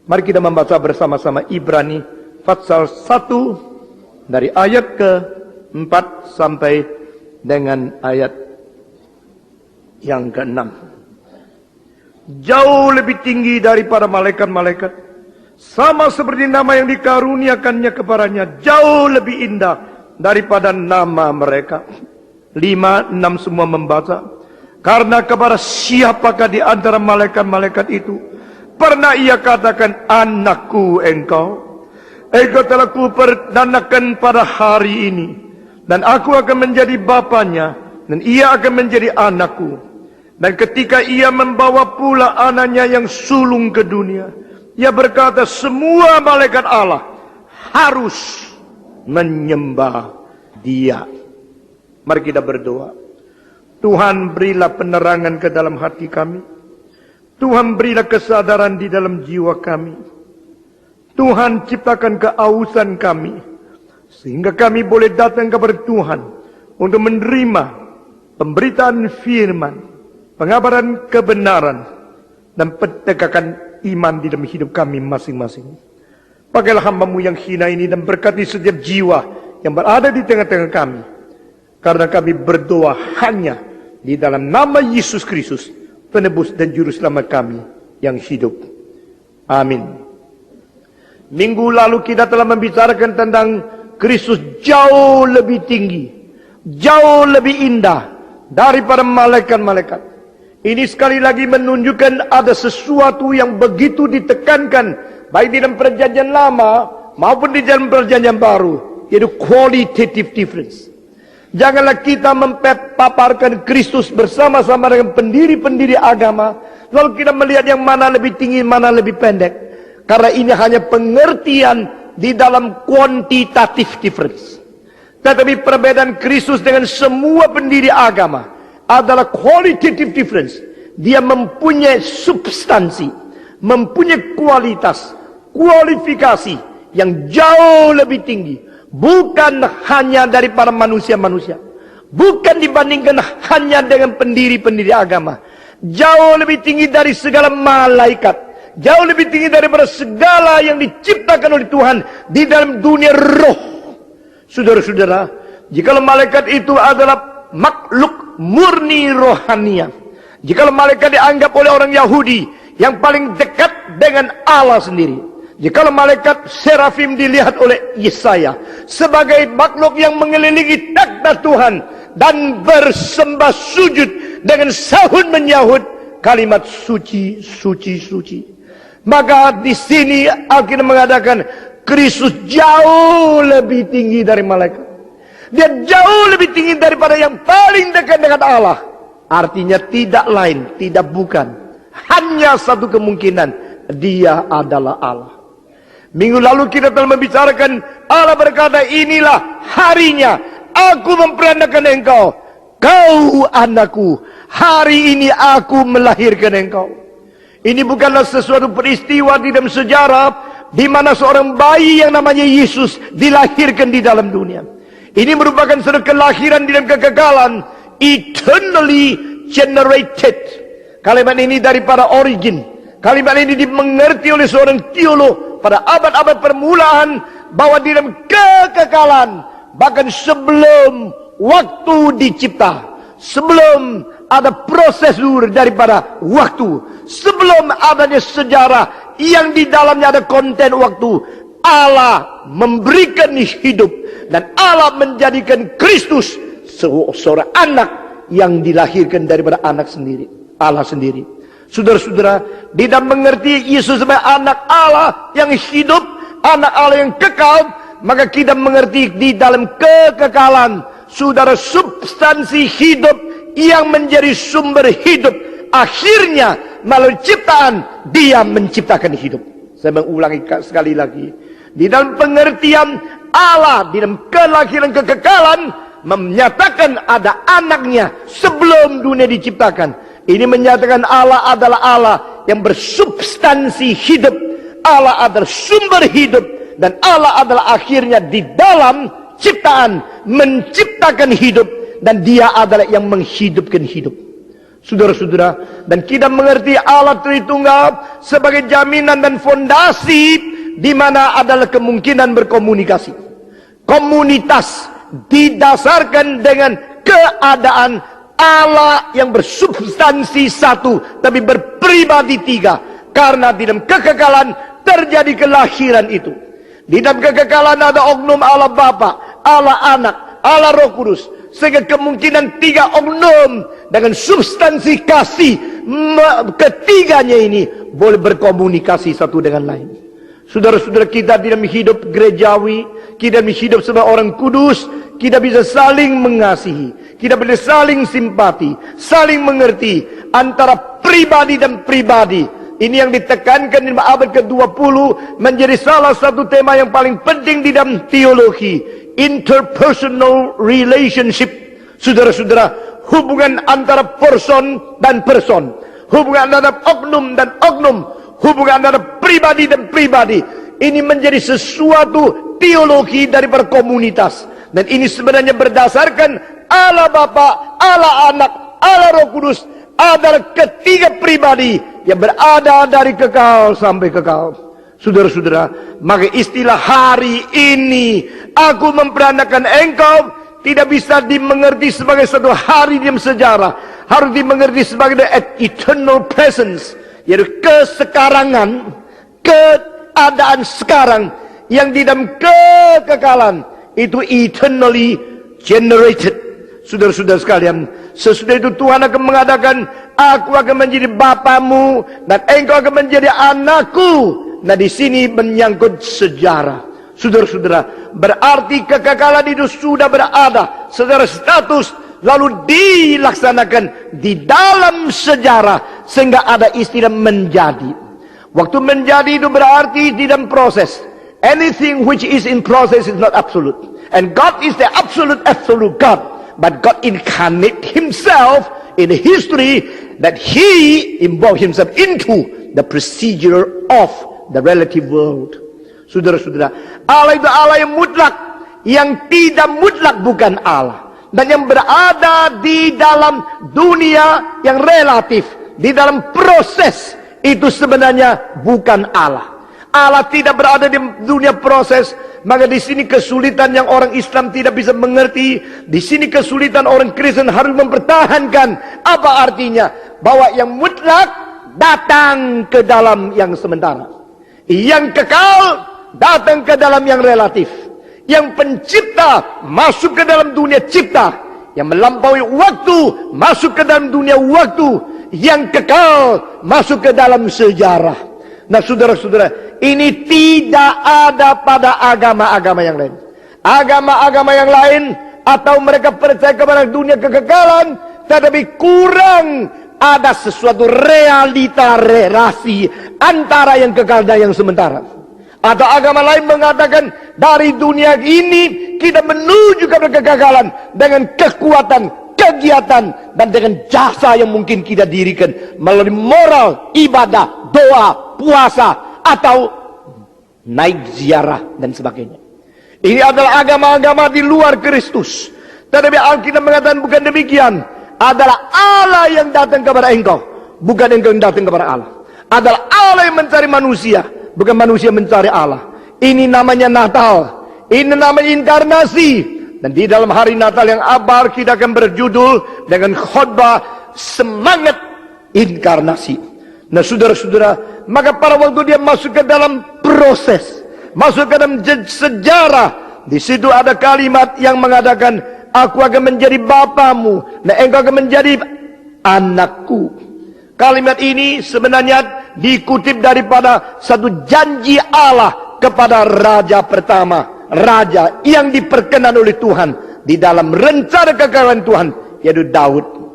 Mari kita membaca bersama-sama Ibrani pasal 1 dari ayat ke-4 sampai dengan ayat yang ke-6. Jauh lebih tinggi daripada malaikat-malaikat, sama seperti nama yang dikaruniakannya kepadanya, jauh lebih indah daripada nama mereka. 5, 6 semua membaca. Karena kepada siapakah di antara malaikat-malaikat itu pernah ia katakan, anakku engkau telah kuperdanakan pada hari ini, dan aku akan menjadi bapanya, dan ia akan menjadi anakku. Dan ketika ia membawa pula anaknya yang sulung ke dunia, ia berkata, semua malaikat Allah harus menyembah dia. Mari kita berdoa. Tuhan, berilah penerangan ke dalam hati kami. Tuhan, berilah kesadaran di dalam jiwa kami. Tuhan, ciptakan keausan kami, sehingga kami boleh datang kepada Tuhan untuk menerima pemberitaan firman, pengabaran kebenaran, dan penegakan iman di dalam hidup kami masing-masing. Pakailah hamba-Mu yang hina ini dan berkati setiap jiwa yang berada di tengah-tengah kami, karena kami berdoa hanya di dalam nama Yesus Kristus, penebus dan juru selamat kami yang hidup. Amin. Minggu lalu kita telah membicarakan tentang Kristus jauh lebih tinggi, jauh lebih indah daripada malaikat-malaikat. Ini sekali lagi menunjukkan ada sesuatu yang begitu ditekankan, baik di dalam perjanjian lama maupun di dalam perjanjian baru, yaitu qualitative difference. Janganlah kita mempaparkan Kristus bersama-sama dengan pendiri-pendiri agama, lalu kita melihat yang mana lebih tinggi, mana lebih pendek. Karena ini hanya pengertian di dalam quantitative difference. Tetapi perbedaan Kristus dengan semua pendiri agama adalah qualitative difference. Dia mempunyai substansi, mempunyai kualitas, kualifikasi yang jauh lebih tinggi. Bukan hanya daripada manusia-manusia, bukan dibandingkan hanya dengan pendiri-pendiri agama. Jauh lebih tinggi dari segala malaikat, jauh lebih tinggi daripada segala yang diciptakan oleh Tuhan di dalam dunia roh. Saudara-saudara, jikalau malaikat itu adalah makhluk murni rohania, jikalau malaikat dianggap oleh orang Yahudi yang paling dekat dengan Allah sendiri, jikalau malaikat serafim dilihat oleh Yesaya sebagai makhluk yang mengelilingi takhta Tuhan dan bersembah sujud dengan sahut menyahut kalimat suci, suci, suci, maka di sini Alkitab mengatakan Kristus jauh lebih tinggi dari malaikat. Dia jauh lebih tinggi daripada yang paling dekat dengan Allah. Artinya tidak lain, tidak bukan, hanya satu kemungkinan, dia adalah Allah. Minggu lalu kita telah membicarakan Allah berkata, inilah harinya aku memperanakan engkau, kau anakku, hari ini aku melahirkan engkau. Ini bukanlah sesuatu peristiwa di dalam sejarah di mana seorang bayi yang namanya Yesus dilahirkan di dalam dunia. Ini merupakan suatu kelahiran di dalam kegagalan, eternally generated. Kalimat ini daripada origin. Kalimat ini dimengerti oleh seorang teolog pada abad-abad permulaan bahwa di dalam kekekalan, bahkan sebelum waktu dicipta, sebelum ada prosedur daripada waktu, sebelum adanya sejarah yang di dalamnya ada konten waktu, Allah memberikan hidup dan Allah menjadikan Kristus seorang anak yang dilahirkan daripada anak sendiri, Allah sendiri. Saudara-saudara, di dalam mengerti Yesus sebagai anak Allah yang hidup, anak Allah yang kekal, maka kita mengerti di dalam kekekalan, saudara, substansi hidup yang menjadi sumber hidup, akhirnya melalui ciptaan dia menciptakan hidup. Saya mengulangi sekali lagi, di dalam pengertian Allah di dalam kelahiran kekekalan menyatakan ada anaknya sebelum dunia diciptakan. Ini menyatakan Allah adalah Allah yang bersubstansi hidup, Allah adalah sumber hidup, dan Allah adalah akhirnya di dalam ciptaan menciptakan hidup, dan dia adalah yang menghidupkan hidup. Saudara-saudara, dan kita mengerti Allah Tritunggal sebagai jaminan dan fondasi di mana adalah kemungkinan berkomunikasi. Komunitas didasarkan dengan keadaan Allah yang bersubstansi satu, tapi berpribadi tiga. Karena di dalam kekekalan terjadi kelahiran itu. Di dalam kekekalan ada oknum Allah Bapa, Allah Anak, Allah Roh Kudus. Sehingga kemungkinan tiga oknum dengan substansi kasih ketiganya ini boleh berkomunikasi satu dengan lain. Saudara-saudara, kita dalam hidup gerejawi, kita dalam hidup sebagai orang kudus, kita bisa saling mengasihi, kita bisa saling simpati, saling mengerti antara pribadi dan pribadi. Ini yang ditekankan di abad ke-20 menjadi salah satu tema yang paling penting di dalam teologi. Interpersonal relationship. Saudara-saudara, hubungan antara person dan person, hubungan antara oknum dan oknum, hubungan antara pribadi dan pribadi. Ini menjadi sesuatu teologi dari komunitas. Dan ini sebenarnya berdasarkan Allah Bapa, Allah Anak, Allah Roh Kudus adalah ketiga pribadi yang berada dari kekal sampai kekal. Saudara-saudara, maka istilah hari ini aku memperanakan engkau tidak bisa dimengerti sebagai satu hari dalam sejarah. Harus dimengerti sebagai the eternal presence, yaitu kesekarangan, keadaan sekarang yang di dalam kekekalan itu eternally generated. Saudara-saudara sekalian, sesudah itu Tuhan akan mengadakan, aku akan menjadi bapamu dan engkau akan menjadi anakku. Nah, di sini menyangkut sejarah. Saudara-saudara, berarti kekekalan itu sudah berada secara status, lalu dilaksanakan di dalam sejarah sehingga ada istilah menjadi. Waktu menjadi itu berarti di dalam proses. Anything which is in process is not absolute. And God is the absolute God. But God incarnate himself in history that he involved himself into the procedure of the relative world. Saudara-saudara, Allah itu Allah yang mutlak, yang tidak mutlak bukan Allah, dan yang berada di dalam dunia yang relatif, di dalam proses itu sebenarnya bukan Allah. Allah tidak berada di dunia proses. Maka di sini kesulitan yang orang Islam tidak bisa mengerti. Di sini kesulitan orang Kristen harus mempertahankan apa artinya bahwa yang mutlak datang ke dalam yang sementara, yang kekal datang ke dalam yang relatif, yang pencipta masuk ke dalam dunia cipta, yang melampaui waktu masuk ke dalam dunia waktu, yang kekal masuk ke dalam sejarah. Nah, saudara-saudara, ini tidak ada pada agama-agama yang lain. Agama-agama yang lain atau mereka percaya kepada dunia kekekalan, tetapi kurang ada sesuatu realita relasi antara yang kekal dan yang sementara. Atau agama lain mengatakan dari dunia ini kita menuju kepada kekekalan dengan kekuatan, kegiatan, dan dengan jasa yang mungkin kita dirikan melalui moral, ibadah, doa, puasa, atau naik ziarah dan sebagainya. Ini adalah agama-agama di luar Kristus. Tetapi Alkitab mengatakan bukan demikian. Adalah Allah yang datang kepada engkau, bukan engkau yang datang kepada Allah. Adalah Allah yang mencari manusia, bukan manusia mencari Allah. Ini namanya Natal. Ini namanya inkarnasi. Dan di dalam hari Natal yang abar kita akan berjudul dengan khotbah semangat inkarnasi. Nah, saudara-saudara, maka pada waktu dia masuk ke dalam proses, masuk ke dalam sejarah, di situ ada kalimat yang mengatakan, aku akan menjadi bapamu, dan engkau akan menjadi anakku. Kalimat ini sebenarnya dikutip daripada satu janji Allah kepada raja pertama, raja yang diperkenan oleh Tuhan di dalam rencana kekekalan Tuhan, yaitu Daud.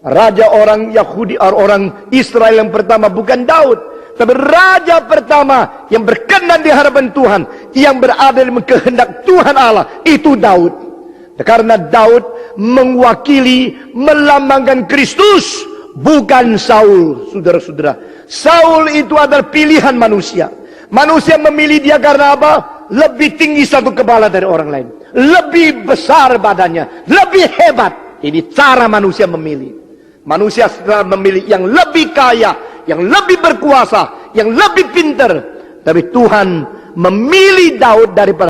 Raja orang Yahudi, orang Israel yang pertama bukan Daud, tapi raja pertama yang berkenan di hadapan Tuhan, yang berada dalam kehendak Tuhan Allah, itu Daud. Karena Daud mewakili, melambangkan Kristus, bukan Saul. Saudara-saudara, Saul itu adalah pilihan manusia. Manusia memilih dia karena apa? Lebih tinggi satu kepala dari orang lain, lebih besar badannya, lebih hebat. Ini cara manusia memilih. Manusia sedang memilih yang lebih kaya, yang lebih berkuasa, yang lebih pintar. Tapi Tuhan memilih Daud daripada